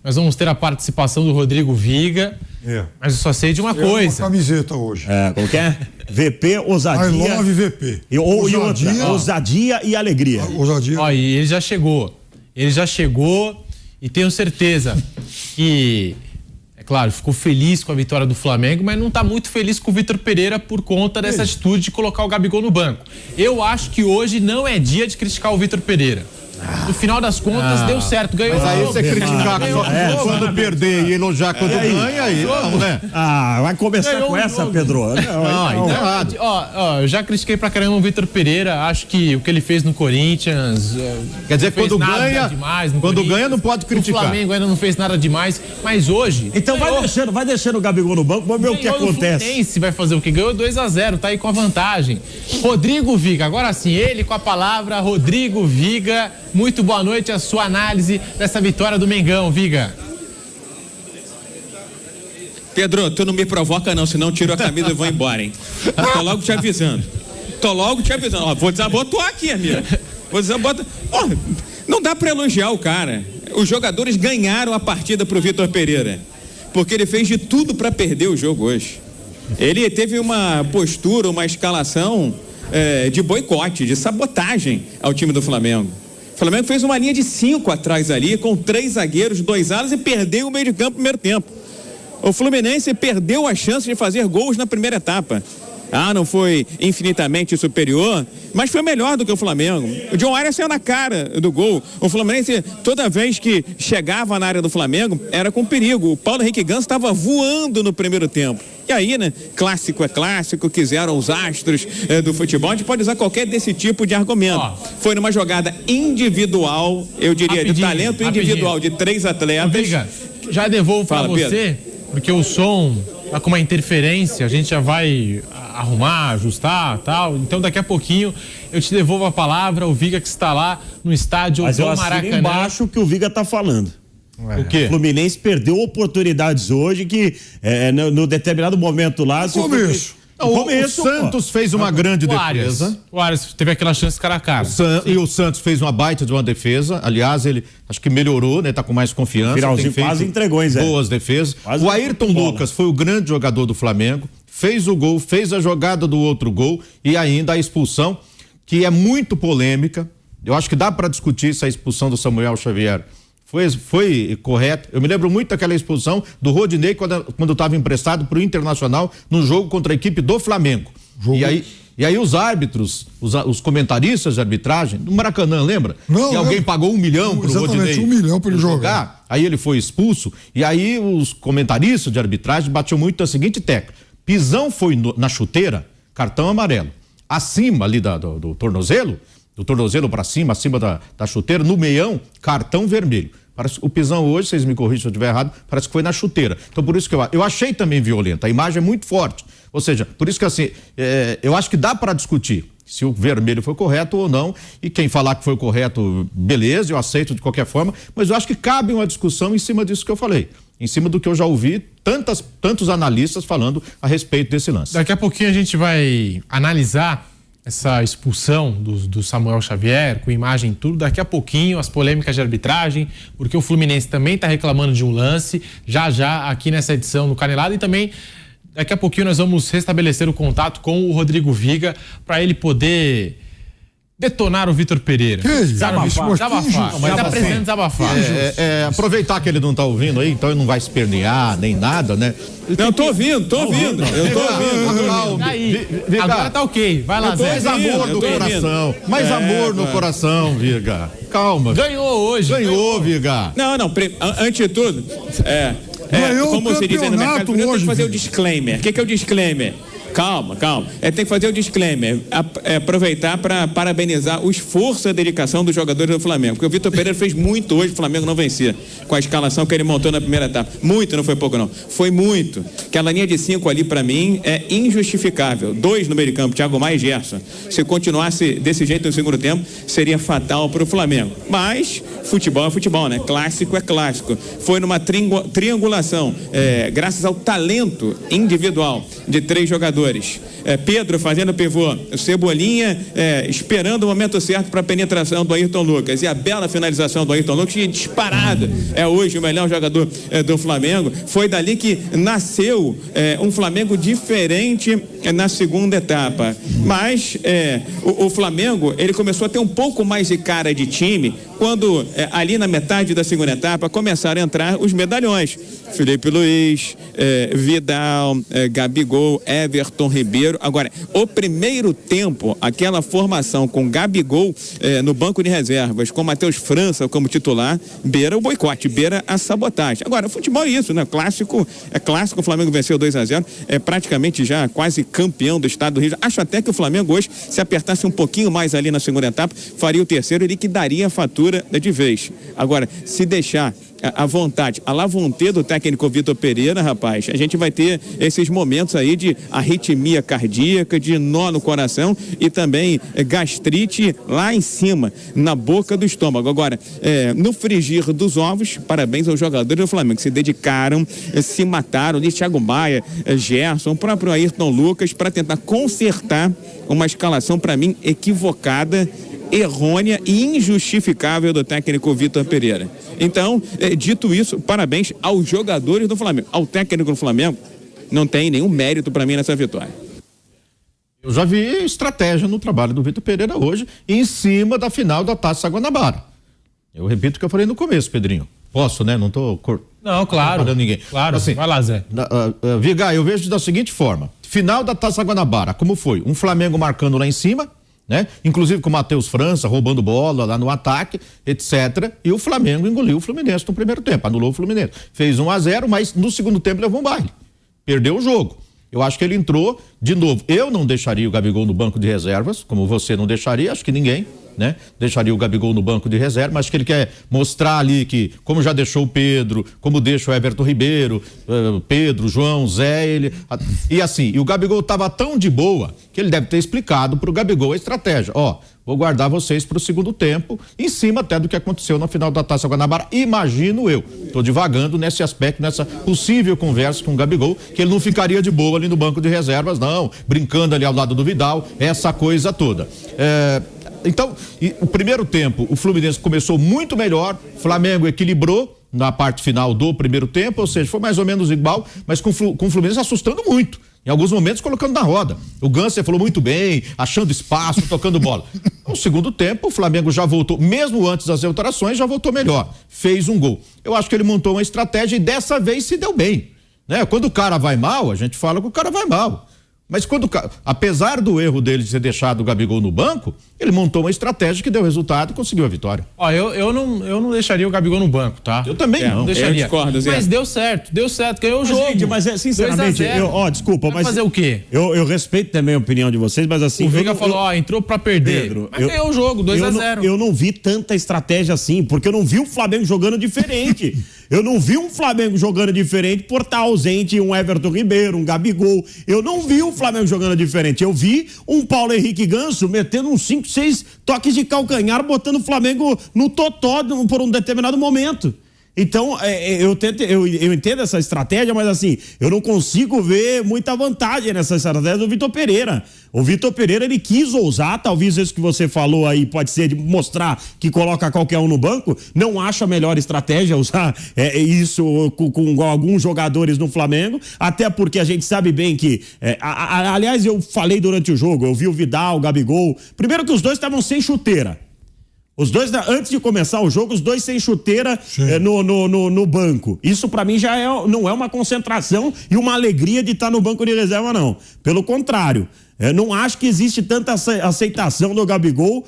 nós vamos ter a participação do Rodrigo Viga. Mas eu só sei de uma coisa. Uma camiseta hoje. Como que é? VP, ousadia. I love VP. Ousadia e alegria. Ousadia. Ó, e ele já chegou. E tenho certeza que, é claro, ficou feliz com a vitória do Flamengo, mas não está muito feliz com o Vitor Pereira por conta dessa atitude de colocar o Gabigol no banco. Eu acho que hoje não é dia de criticar o Vitor Pereira. No final das contas, deu certo, ganhou. Mas aí você criticar quando perder e elogiar quando ganha, aí não, né? Vai começar ganhou com essa, Pedro. Eu já critiquei pra caramba o Vitor Pereira, acho que o que ele fez no Corinthians... Quer dizer, quando ganha não pode criticar. O Flamengo ainda não fez nada demais, mas hoje... Então vai deixando o Gabigol no banco, vamos ver o que acontece. O Fluminense vai fazer o que? Ganhou 2-0, tá aí com a vantagem. Rodrigo Viga, agora sim, ele com a palavra, Rodrigo Viga... Muito boa noite, a sua análise dessa vitória do Mengão, Viga. Pedro, tu não me provoca não, senão tiro a camisa e vou embora, hein? Tô logo te avisando. Ó, vou desabotar aqui, amigo. Vou desabotar. Não dá pra elogiar o cara. Os jogadores ganharam a partida pro Vitor Pereira, porque ele fez de tudo pra perder o jogo hoje. Ele teve uma postura, uma escalação de boicote, de sabotagem ao time do Flamengo. O Flamengo fez uma linha de 5 atrás ali, com 3 zagueiros, 2 alas e perdeu o meio de campo no primeiro tempo. O Fluminense perdeu a chance de fazer gols na primeira etapa. Não foi infinitamente superior, mas foi melhor do que o Flamengo. O John Arias saiu na cara do gol. O Fluminense, toda vez que chegava na área do Flamengo, era com perigo. O Paulo Henrique Ganso estava voando no primeiro tempo. E aí, né, clássico é clássico, quiseram os astros do futebol, a gente pode usar qualquer desse tipo de argumento. Foi numa jogada individual, eu diria, de talento individual de 3 atletas. Viga, já devolvo para você, Pedro, porque o som tá com uma interferência, a gente já vai arrumar, ajustar, tal. Então daqui a pouquinho eu te devolvo a palavra, o Viga que está lá no estádio do Maracanã. Mas embaixo o que o Viga tá falando. O quê? O Fluminense perdeu oportunidades hoje que no determinado momento lá... O Santos fez uma grande defesa. O Arias teve aquela chance cara a cara. E o Santos fez uma baita de uma defesa. Aliás, ele acho que melhorou, né? Tá com mais confiança. Finalzinho quase entregou, hein, Zé? Boas defesas. O Ayrton Lucas foi o grande jogador do Flamengo. Fez o gol, fez a jogada do outro gol e ainda a expulsão, que é muito polêmica. Eu acho que dá para discutir se a expulsão do Samuel Xavier foi correto. Eu me lembro muito daquela expulsão do Rodinei quando estava emprestado para o Internacional num jogo contra a equipe do Flamengo. E aí os árbitros, os comentaristas de arbitragem do Maracanã, lembra? Que alguém pagou 1 milhão para o Rodinei. Exatamente, 1 milhão para ele jogar. Aí ele foi expulso e aí os comentaristas de arbitragem batiam muito a seguinte tecla: pisão foi na chuteira, cartão amarelo. Acima ali do tornozelo, do tornozelo para cima, acima da chuteira, no meião, cartão vermelho. O pisão hoje, vocês me corrigem se eu estiver errado, parece que foi na chuteira. Então por isso que eu achei também violenta, a imagem é muito forte. Ou seja, por isso que assim, eu acho que dá para discutir se o vermelho foi correto ou não, e quem falar que foi correto, beleza, eu aceito de qualquer forma, mas eu acho que cabe uma discussão em cima disso que eu falei, em cima do que eu já ouvi tantos analistas falando a respeito desse lance. Daqui a pouquinho a gente vai analisar essa expulsão do Samuel Xavier, com imagem e tudo, daqui a pouquinho as polêmicas de arbitragem, porque o Fluminense também está reclamando de um lance, já aqui nessa edição no Canelada, e também daqui a pouquinho nós vamos restabelecer o contato com o Rodrigo Viga para ele poder detonar o Vitor Pereira. Desabafar. Mas tá precisando desabafar. Aproveitar que ele não tá ouvindo aí, então ele não vai espernear nem nada, né? Não, tô ouvindo. Eu tô ouvindo. Aí, agora tá ok. Vai lá, Zé. Mais amor no coração. Mais amor no coração, Viga. Calma. Ganhou hoje. Ganhou, Viga. Não, antes de tudo, como se diz no mercado, eu tenho que fazer o disclaimer. O que é o disclaimer? Calma. Tem que fazer o disclaimer. Aproveitar para parabenizar o esforço e a dedicação dos jogadores do Flamengo. Porque o Vitor Pereira fez muito hoje, o Flamengo não vencia. Com a escalação que ele montou na primeira etapa. Muito, não foi pouco não. Foi muito. Aquela linha de 5 ali, para mim, é injustificável. 2 no meio de campo, Thiago Maia e Gerson. Se continuasse desse jeito no segundo tempo, seria fatal para o Flamengo. Mas, futebol é futebol, né? Clássico é clássico. Foi numa triangulação, graças ao talento individual de 3 jogadores. Pedro fazendo pivô, Cebolinha esperando o momento certo para a penetração do Ayrton Lucas, e a bela finalização do Ayrton Lucas, disparada, é hoje o melhor jogador do Flamengo. Foi dali que nasceu um Flamengo diferente na segunda etapa, mas o Flamengo, ele começou a ter um pouco mais de cara de time quando ali na metade da segunda etapa começaram a entrar os medalhões: Felipe Luiz, Vidal, Gabigol, Everton Ribeiro. Agora, o primeiro tempo, aquela formação com Gabigol no banco de reservas, com Matheus França como titular, beira o boicote, beira a sabotagem. Agora, futebol é isso, né? Clássico, o Flamengo venceu 2-0, praticamente já quase campeão do estado do Rio. Acho até que o Flamengo hoje, se apertasse um pouquinho mais ali na segunda etapa, faria o terceiro, ele que daria a fatura de vez. Agora, se deixar a vontade, a lavonté do técnico Vitor Pereira, rapaz, a gente vai ter esses momentos aí de arritmia cardíaca, de nó no coração e também gastrite lá em cima, na boca do estômago. Agora, no frigir dos ovos, parabéns aos jogadores do Flamengo que se dedicaram, se mataram, de Thiago Maia, Gerson, o próprio Ayrton Lucas, para tentar consertar uma escalação, para mim, equivocada, errônea e injustificável do técnico Vitor Pereira. Então, dito isso, parabéns aos jogadores do Flamengo. Ao técnico do Flamengo, não tem nenhum mérito para mim nessa vitória. Eu já vi estratégia no trabalho do Vitor Pereira hoje, em cima da final da Taça Guanabara. Eu repito o que eu falei no começo, Pedrinho. Posso, né? Não tô... Não, claro. Não ninguém. Claro, assim, vai lá, Zé. Vigar, eu vejo da seguinte forma: final da Taça Guanabara, como foi? Um Flamengo marcando lá em cima, né? Inclusive com o Matheus França roubando bola lá no ataque, etc. E o Flamengo engoliu o Fluminense no primeiro tempo, anulou o Fluminense. Fez 1-0, mas no segundo tempo levou um baile. Perdeu o jogo. Eu acho que ele entrou de novo. Eu não deixaria o Gabigol no banco de reservas, como você não deixaria, acho que ninguém, né? Deixaria o Gabigol no banco de reserva, mas que ele quer mostrar ali que, como já deixou o Pedro, como deixa o Everton Ribeiro, Pedro, João, Zé, e assim, e o Gabigol estava tão de boa que ele deve ter explicado pro Gabigol a estratégia. Vou guardar vocês pro segundo tempo, em cima até do que aconteceu na final da Taça Guanabara, imagino eu. Tô divagando nesse aspecto, nessa possível conversa com o Gabigol, que ele não ficaria de boa ali no banco de reservas, não, brincando ali ao lado do Vidal, essa coisa toda. Então, o primeiro tempo, o Fluminense começou muito melhor, Flamengo equilibrou na parte final do primeiro tempo, ou seja, foi mais ou menos igual, mas com o Fluminense assustando muito. Em alguns momentos colocando na roda. O Ganser falou muito bem, achando espaço, tocando bola. No segundo tempo, o Flamengo já voltou, mesmo antes das alterações, já voltou melhor. Fez um gol. Eu acho que ele montou uma estratégia e dessa vez se deu bem, né? Quando o cara vai mal, a gente fala que o cara vai mal. Mas apesar do erro dele de ter deixado o Gabigol no banco, ele montou uma estratégia que deu resultado e conseguiu a vitória. Eu não deixaria o Gabigol no banco, tá? Eu também não. Deixaria. Eu discordo, Zé. Mas deu certo, ganhou o jogo. Gente, mas sinceramente, desculpa, mas fazer o quê? Eu respeito também a opinião de vocês, mas assim... O Viga falou, entrou pra perder, Pedro, mas ganhou o jogo, 2-0. Eu não vi tanta estratégia assim, porque eu não vi o Flamengo jogando diferente. Eu não vi um Flamengo jogando diferente por estar ausente um Everton Ribeiro, um Gabigol. Eu não vi o Flamengo jogando diferente. Eu vi um Paulo Henrique Ganso metendo uns 5, 6 toques de calcanhar, botando o Flamengo no totó por um determinado momento. Então, eu entendo essa estratégia, mas assim, eu não consigo ver muita vantagem nessa estratégia do Vitor Pereira. O Vitor Pereira, ele quis ousar, talvez isso que você falou aí pode ser de mostrar que coloca qualquer um no banco, não acho a melhor estratégia usar isso com alguns jogadores no Flamengo, até porque a gente sabe bem que, aliás, eu falei durante o jogo, eu vi o Vidal, o Gabigol, primeiro que os dois estavam sem chuteira. Os dois, antes de começar o jogo, os dois sem chuteira no banco. Isso pra mim já não é uma concentração e uma alegria de estar no banco de reserva, não. Pelo contrário, não acho que existe tanta aceitação do Gabigol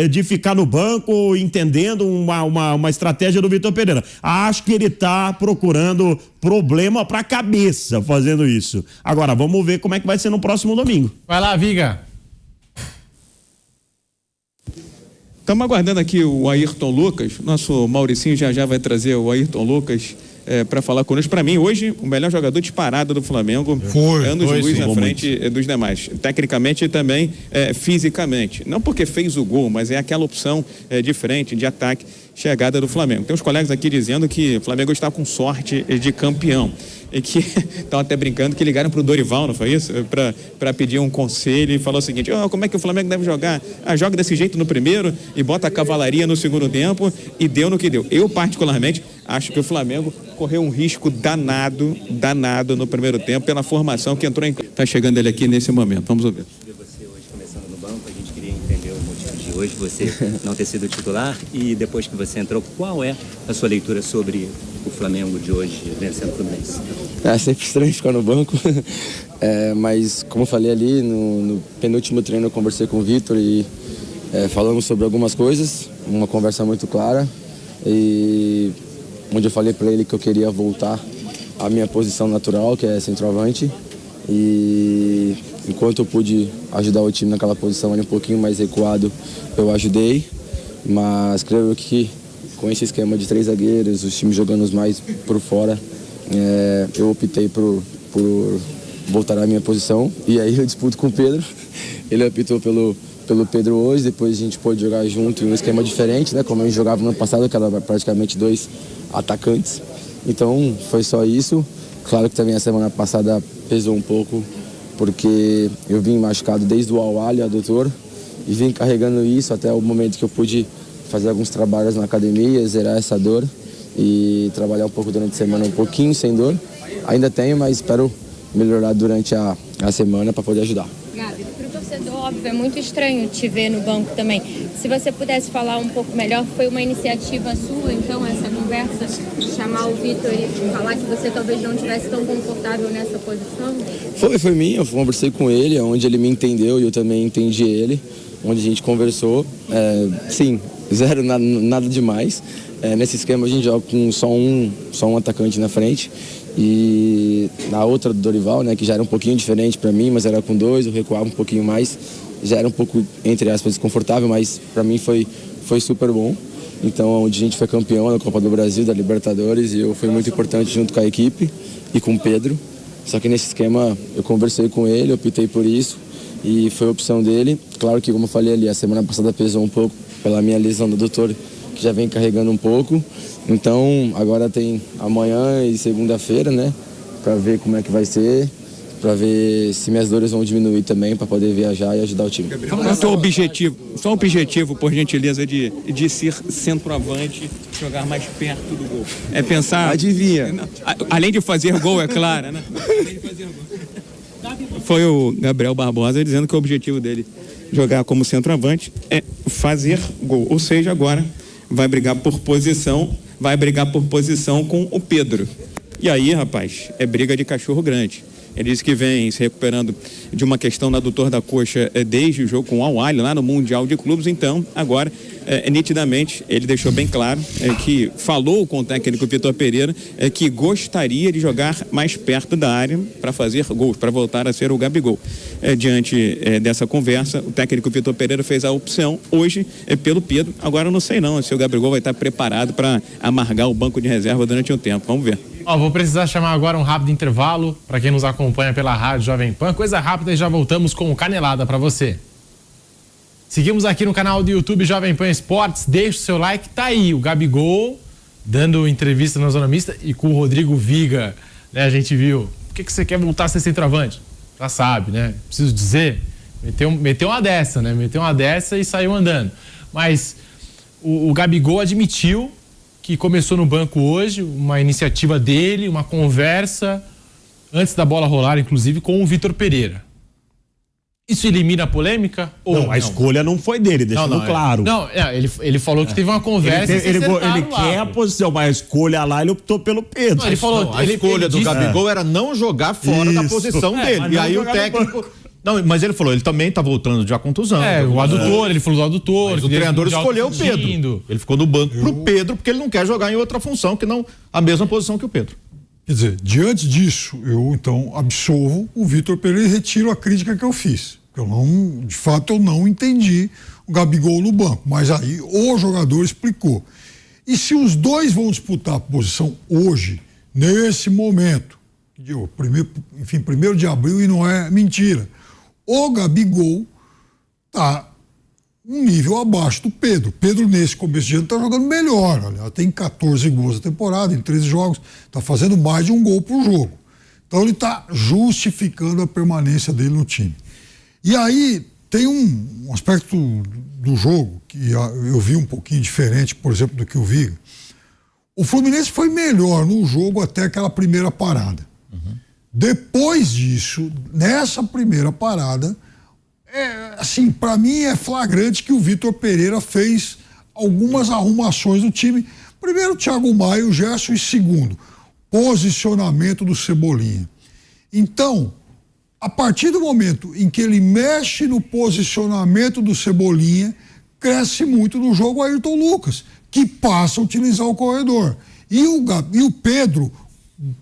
de ficar no banco, entendendo uma estratégia do Vitor Pereira. Acho que ele tá procurando problema pra cabeça fazendo isso. Agora, vamos ver como é que vai ser no próximo domingo. Vai lá, Viga. Estamos aguardando aqui o Ayrton Lucas. Nosso Mauricinho já vai trazer o Ayrton Lucas para falar conosco. Para mim, hoje, o melhor jogador disparado do Flamengo. Anos-luz na frente dos demais. Tecnicamente e também fisicamente. Não porque fez o gol, mas é aquela opção de frente, de ataque, chegada do Flamengo. Tem uns colegas aqui dizendo que o Flamengo está com sorte de campeão. que estão até brincando que ligaram para o Dorival, não foi isso? Para pedir um conselho e falou o seguinte: como é que o Flamengo deve jogar? Joga desse jeito no primeiro e bota a cavalaria no segundo tempo, e deu no que deu. Eu, particularmente, acho que o Flamengo correu um risco danado no primeiro tempo pela formação que entrou em... Tá chegando ele aqui nesse momento, vamos ouvir. Você hoje começando no banco, a gente queria entender o motivo de hoje você não ter sido titular, e depois que você entrou, qual é a sua leitura sobre o Flamengo de hoje vencendo o Fluminense? É sempre estranho ficar no banco, mas como eu falei ali, no penúltimo treino eu conversei com o Vitor e falamos sobre algumas coisas, uma conversa muito clara, e onde eu falei para ele que eu queria voltar à minha posição natural, que é centroavante, e enquanto eu pude ajudar o time naquela posição ali um pouquinho mais recuado, eu ajudei, mas creio que com esse esquema de 3 zagueiros, os times jogando mais por fora, eu optei por voltar à minha posição, e aí eu disputo com o Pedro. Ele optou pelo Pedro hoje, depois a gente pôde jogar junto em um esquema diferente, né? Como a gente jogava no ano passado, que era praticamente 2 atacantes. Então foi só isso. Claro que também a semana passada pesou um pouco, porque eu vim machucado desde o Al-Ahly, adutor, e vim carregando isso até o momento que eu pude fazer alguns trabalhos na academia, zerar essa dor e trabalhar um pouco durante a semana, um pouquinho sem dor. Ainda tenho, mas espero melhorar durante a semana para poder ajudar. Gabi, para o torcedor, óbvio, é muito estranho te ver no banco também. Se você pudesse falar um pouco melhor, foi uma iniciativa sua, então, essa conversa, chamar o Vitor e falar que você talvez não estivesse tão confortável nessa posição? Foi minha, eu conversei com ele, onde ele me entendeu e eu também entendi ele, onde a gente conversou. Sim, zero, nada demais. Nesse esquema a gente joga com só um atacante na frente, e na outra do Dorival, né, que já era um pouquinho diferente para mim, mas era com 2, eu recuava um pouquinho mais, já era um pouco, entre aspas, desconfortável, mas para mim foi super bom. Então, onde a gente foi campeão da Copa do Brasil, da Libertadores, e eu fui muito importante junto com a equipe e com o Pedro. Só que nesse esquema eu conversei com ele, eu optei por isso e foi a opção dele. Claro que, como eu falei ali, a semana passada pesou um pouco pela minha lesão do adutor, que já vem carregando um pouco. Então, agora tem amanhã e segunda-feira, né, para ver como é que vai ser, para ver se minhas dores vão diminuir também, para poder viajar e ajudar o time. Qual é o teu objetivo? Só o objetivo, por gentileza, de ser centroavante, jogar mais perto do gol. É pensar... Adivinha. Além de fazer gol, é claro, né? Além de fazer gol. Foi o Gabriel Barbosa dizendo que o objetivo dele jogar como centroavante é fazer gol. Ou seja, agora vai brigar por posição com o Pedro. E aí, rapaz, é briga de cachorro grande. Ele disse que vem se recuperando de uma questão no adutor da coxa desde o jogo com o Al-Ahly, lá no Mundial de Clubes. Então, agora, nitidamente, ele deixou bem claro que falou com o técnico Vitor Pereira que gostaria de jogar mais perto da área para fazer gols, para voltar a ser o Gabigol. Diante dessa conversa, o técnico Vitor Pereira fez a opção hoje pelo Pedro. Agora, eu não sei não se o Gabigol vai estar preparado para amargar o banco de reserva durante um tempo. Vamos ver. Vou precisar chamar agora um rápido intervalo para quem nos acompanha pela Rádio Jovem Pan. Coisa rápida e já voltamos com o Canelada para você. Seguimos aqui no canal do YouTube Jovem Pan Esportes. Deixa o seu like. Tá aí o Gabigol dando entrevista na Zona Mista e com o Rodrigo Viga, né? A gente viu. Por que você quer voltar a ser centroavante? Já sabe, né? Preciso dizer. Meteu uma dessa, né? Meteu uma dessa e saiu andando. Mas o Gabigol admitiu que começou no banco hoje, uma iniciativa dele, uma conversa, antes da bola rolar, inclusive, com o Vitor Pereira. Isso elimina a polêmica? Ou não? A escolha não foi dele, deixando claro. Ele falou que teve uma conversa. Ele quer a posição, mas a escolha lá, ele optou pelo Pedro. Não, ele falou, a escolha do Gabigol era não jogar fora da posição dele. E aí o técnico... Não, mas ele falou, ele também tá voltando de contusão. O adutor, ele falou do adutor. Mas o treinador escolheu o Pedro. Ele ficou no banco pro Pedro, porque ele não quer jogar em outra função, que não a mesma posição que o Pedro. Quer dizer, diante disso, eu então absolvo o Vitor Pereira e retiro a crítica que eu fiz. De fato, eu não entendi o Gabigol no banco. Mas aí o jogador explicou. E se os dois vão disputar a posição hoje, nesse momento, 1º de abril, e não é mentira, o Gabigol está um nível abaixo do Pedro. Pedro, nesse começo de ano, está jogando melhor. Olha, tem 14 gols na temporada, em 13 jogos, está fazendo mais de um gol por jogo. Então ele está justificando a permanência dele no time. E aí tem um aspecto do jogo que eu vi um pouquinho diferente, por exemplo, do que o Viga. O Fluminense foi melhor no jogo até aquela primeira parada. Depois disso, nessa primeira parada, assim, para mim é flagrante que o Vitor Pereira fez algumas arrumações do time. Primeiro, o Thiago Maia, o Gerson, e segundo, posicionamento do Cebolinha. Então, a partir do momento em que ele mexe no posicionamento do Cebolinha, cresce muito no jogo o Ayrton Lucas, que passa a utilizar o corredor. E o Pedro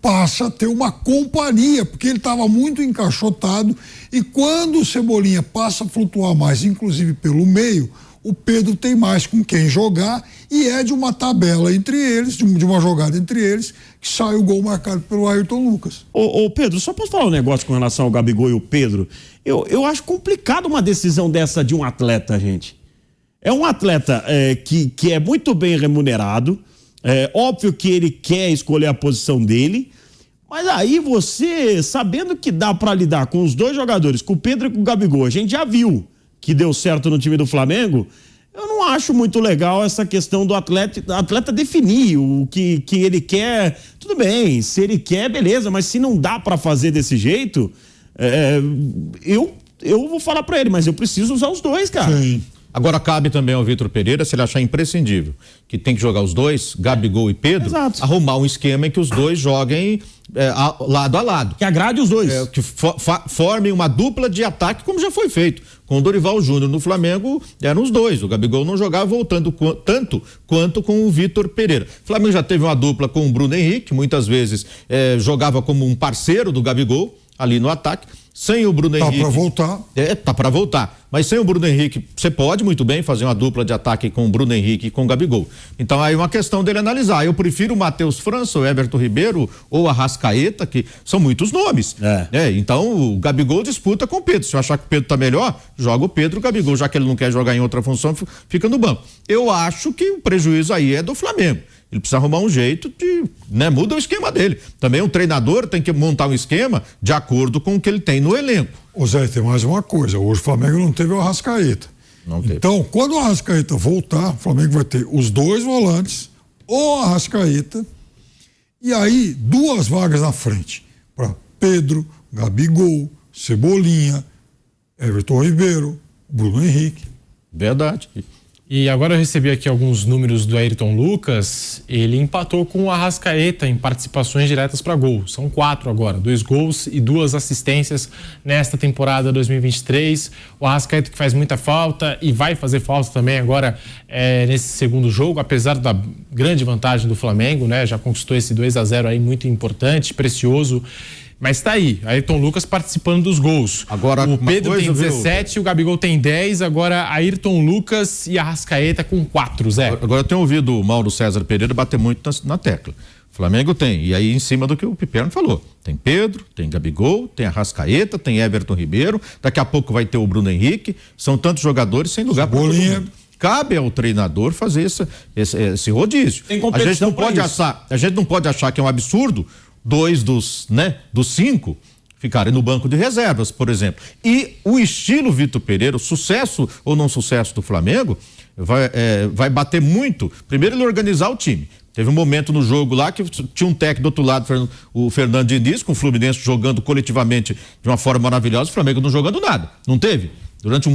passa a ter uma companhia, porque ele estava muito encaixotado, e quando o Cebolinha passa a flutuar mais, inclusive pelo meio, o Pedro tem mais com quem jogar, e é de uma tabela entre eles, de uma jogada entre eles, que sai o gol marcado pelo Ayrton Lucas. Ô Pedro, só posso falar um negócio com relação ao Gabigol e o Pedro? Eu acho complicado uma decisão dessa de um atleta, gente. É um atleta que é muito bem remunerado, é óbvio que ele quer escolher a posição dele, mas aí você, sabendo que dá para lidar com os dois jogadores, com o Pedro e com o Gabigol, a gente já viu que deu certo no time do Flamengo, eu não acho muito legal essa questão do atleta definir o que ele quer. Tudo bem, se ele quer, beleza, mas se não dá para fazer desse jeito, eu vou falar para ele, mas eu preciso usar os dois, cara. Sim. Agora cabe também ao Vitor Pereira, se ele achar imprescindível, que tem que jogar os dois, Gabigol e Pedro, Exato. arrumar um esquema em que os dois joguem lado a lado. Que agrade os dois. Que formem uma dupla de ataque, como já foi feito. Com o Dorival Júnior no Flamengo, eram os dois. O Gabigol não jogava voltando tanto quanto com o Vitor Pereira. O Flamengo já teve uma dupla com o Bruno Henrique, muitas vezes jogava como um parceiro do Gabigol ali no ataque. Sem o Bruno Henrique. Tá pra voltar. Tá pra voltar. Mas sem o Bruno Henrique, você pode muito bem fazer uma dupla de ataque com o Bruno Henrique e com o Gabigol. Então aí é uma questão dele analisar. Eu prefiro o Matheus França, o Everton Ribeiro ou a Arrascaeta, que são muitos nomes. Então o Gabigol disputa com o Pedro. Se eu achar que o Pedro tá melhor, joga o Pedro, o Gabigol, já que ele não quer jogar em outra função, fica no banco. Eu acho que o prejuízo aí é do Flamengo. Ele precisa arrumar um jeito de, muda o esquema dele. Também um treinador tem que montar um esquema de acordo com o que ele tem no elenco. Ô Zé, tem mais uma coisa, hoje o Flamengo não teve o Arrascaeta. Não teve. Então, quando o Arrascaeta voltar, o Flamengo vai ter os dois volantes, o Arrascaeta, e aí 2 vagas na frente, para Pedro, Gabigol, Cebolinha, Everton Ribeiro, Bruno Henrique. Verdade. E agora eu recebi aqui alguns números do Ayrton Lucas. Ele empatou com o Arrascaeta em participações diretas para gol. São 4 agora, 2 gols e 2 assistências nesta temporada 2023. O Arrascaeta que faz muita falta e vai fazer falta também agora nesse segundo jogo, apesar da grande vantagem do Flamengo, né? Já conquistou esse 2-0 aí muito importante, precioso. Mas tá aí, Ayrton Lucas participando dos gols. Agora, o Pedro tem 17, o Gabigol tem 10, agora Ayrton Lucas e Arrascaeta com 4, Zé. Agora eu tenho ouvido o Mauro César Pereira bater muito na tecla. O Flamengo tem, e aí em cima do que o Piperno falou, tem Pedro, tem Gabigol, tem Arrascaeta, tem Everton Ribeiro, daqui a pouco vai ter o Bruno Henrique, são tantos jogadores sem lugar para todo mundo. Cabe ao treinador fazer esse rodízio. A gente não pode achar que é um absurdo 2 dos 5 ficarem no banco de reservas, por exemplo. E o estilo Vitor Pereira, o sucesso ou não sucesso do Flamengo, vai bater muito. Primeiro, ele organizar o time. Teve um momento no jogo lá que tinha um técnico do outro lado, o Fernando Diniz, com o Fluminense jogando coletivamente de uma forma maravilhosa, o Flamengo não jogando nada. Não teve? Durante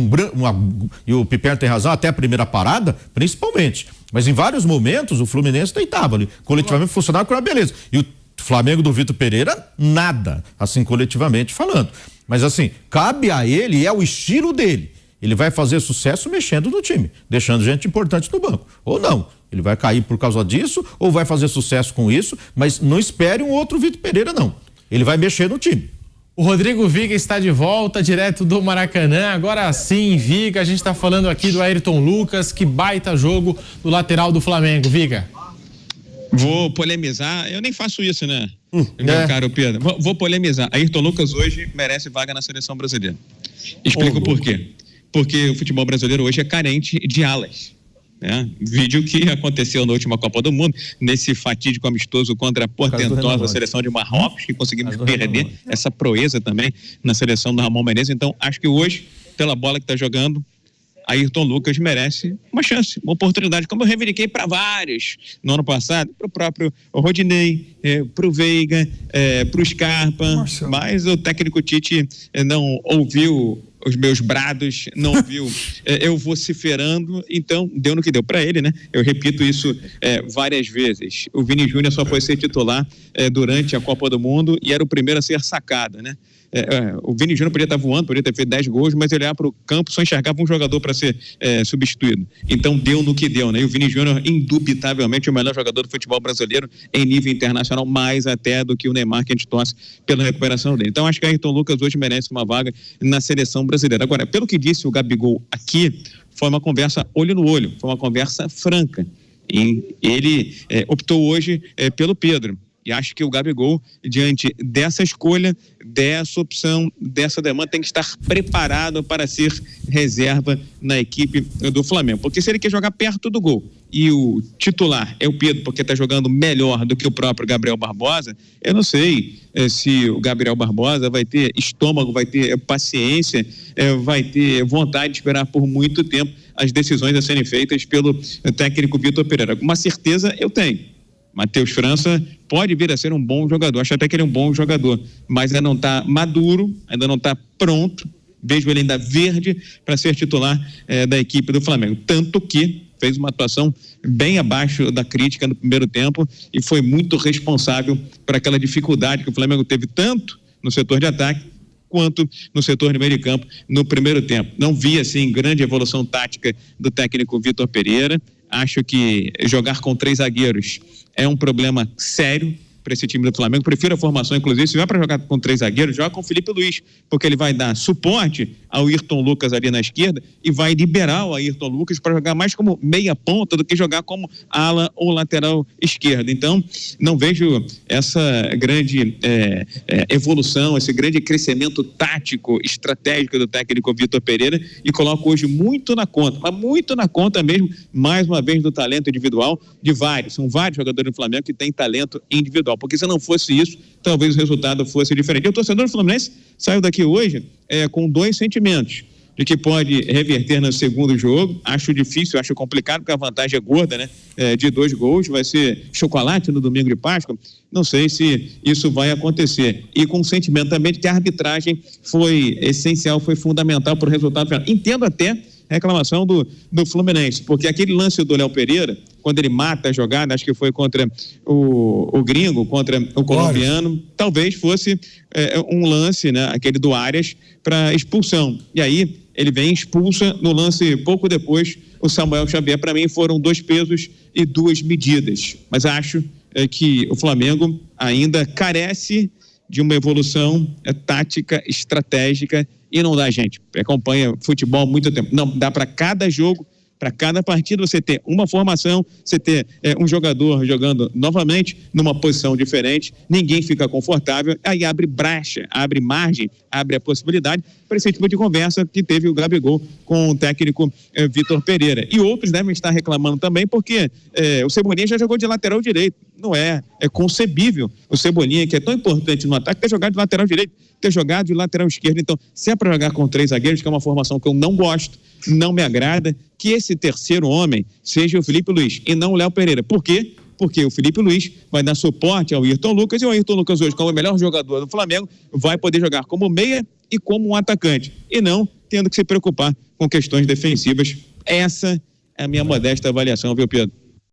e o Piperno tem razão, até a primeira parada, principalmente. Mas em vários momentos o Fluminense deitava ali. Coletivamente funcionava com a beleza. E o Flamengo do Vitor Pereira, nada, assim, coletivamente falando. Mas assim, cabe a ele, é o estilo dele. Ele vai fazer sucesso mexendo no time, deixando gente importante no banco. Ou não, ele vai cair por causa disso, ou vai fazer sucesso com isso, mas não espere um outro Vitor Pereira, não. Ele vai mexer no time. O Rodrigo Viga está de volta, direto do Maracanã. Agora sim, Viga, a gente está falando aqui do Ayrton Lucas, que baita jogo do lateral do Flamengo. Viga. Vou polemizar, eu nem faço isso, né? Meu caro Pedro, vou polemizar. Ayrton Lucas hoje merece vaga na seleção brasileira. Explico por quê. porque o futebol brasileiro hoje é carente de alas. Vídeo que aconteceu na última Copa do Mundo, nesse fatídico amistoso contra a portentosa seleção de Marrocos, que conseguimos perder essa proeza também na seleção do Ramon Menezes. Então, acho que hoje, pela bola que está jogando, Ayrton Lucas merece uma chance, uma oportunidade, como eu reivindiquei para vários no ano passado, para o próprio Rodinei, para o Veiga, para o Scarpa, mas o técnico Tite não ouviu os meus brados, não ouviu eu vociferando, então deu no que deu para ele, né? Eu repito isso várias vezes. O Vini Júnior só foi ser titular durante a Copa do Mundo e era o primeiro a ser sacado, né? O Vini Júnior podia estar voando, podia ter feito 10 gols, mas ele olhava para o campo, só enxergava um jogador para ser substituído. Então deu no que deu, né? E o Vini Júnior, indubitavelmente, o melhor jogador do futebol brasileiro em nível internacional, mais até do que o Neymar, que a gente torce pela recuperação dele. Então acho que Ayrton Lucas hoje merece uma vaga na seleção brasileira. Agora, pelo que disse o Gabigol aqui, foi uma conversa olho no olho, foi uma conversa franca. E ele optou hoje pelo Pedro. E acho que o Gabigol, diante dessa escolha, dessa opção, dessa demanda, tem que estar preparado para ser reserva na equipe do Flamengo. Porque se ele quer jogar perto do gol e o titular é o Pedro, porque está jogando melhor do que o próprio Gabriel Barbosa, eu não sei se o Gabriel Barbosa vai ter estômago, vai ter paciência, vai ter vontade de esperar por muito tempo as decisões a serem feitas pelo técnico Vitor Pereira. Uma certeza eu tenho. Matheus França pode vir a ser um bom jogador, acho até que ele é um bom jogador, mas ainda não está maduro, ainda não está pronto, vejo ele ainda verde para ser titular da equipe do Flamengo, tanto que fez uma atuação bem abaixo da crítica no primeiro tempo e foi muito responsável por aquela dificuldade que o Flamengo teve tanto no setor de ataque quanto no setor de meio de campo no primeiro tempo. Não vi assim grande evolução tática do técnico Vitor Pereira. Acho que jogar com 3 zagueiros é um problema sério para esse time do Flamengo. Prefiro a formação, inclusive, se vai para jogar com 3 zagueiros, joga com o Felipe Luiz, porque ele vai dar suporte ao Ayrton Lucas ali na esquerda e vai liberar o Ayrton Lucas para jogar mais como meia ponta do que jogar como ala ou lateral esquerda. Então, não vejo essa grande evolução, esse grande crescimento tático, estratégico do técnico Vitor Pereira e coloco hoje muito na conta, mas muito na conta mesmo, mais uma vez, do talento individual de vários. São vários jogadores do Flamengo que têm talento individual, porque se não fosse isso, talvez o resultado fosse diferente. E o torcedor do Fluminense saiu daqui hoje com 2 sentimentos, de que pode reverter no segundo jogo. Acho difícil, acho complicado, porque a vantagem é gorda, né? De 2 gols, vai ser chocolate no domingo de Páscoa. Não sei se isso vai acontecer. E com o sentimento também de que a arbitragem foi essencial, foi fundamental para o resultado final. Entendo até a reclamação do Fluminense, porque aquele lance do Léo Pereira, quando ele mata a jogada, acho que foi contra o gringo, contra o colombiano, talvez fosse um lance, né, aquele do Arias, para expulsão. E aí ele vem, expulsa no lance pouco depois o Samuel Xavier. Para mim foram 2 pesos e 2 medidas. Mas acho que o Flamengo ainda carece de uma evolução tática, estratégica, e não dá, gente. Acompanha futebol há muito tempo. Não dá para cada jogo, para cada partida, você ter uma formação, você ter um jogador jogando novamente numa posição diferente, ninguém fica confortável, aí abre brecha, abre margem, abre a possibilidade para esse tipo de conversa que teve o Gabigol com o técnico Vitor Pereira. E outros devem estar reclamando também, porque o Cebolinha já jogou de lateral direito. Não é concebível o Cebolinha, que é tão importante no ataque, ter jogado de lateral direito, ter jogado de lateral esquerdo. Então, se é para jogar com 3 zagueiros, que é uma formação que eu não gosto, não me agrada, que esse terceiro homem seja o Felipe Luiz e não o Léo Pereira. Por quê? Porque o Felipe Luiz vai dar suporte ao Ayrton Lucas, e o Ayrton Lucas hoje, como o melhor jogador do Flamengo, vai poder jogar como meia e como um atacante, e não tendo que se preocupar com questões defensivas. Essa é a minha modesta avaliação, viu, Pedro?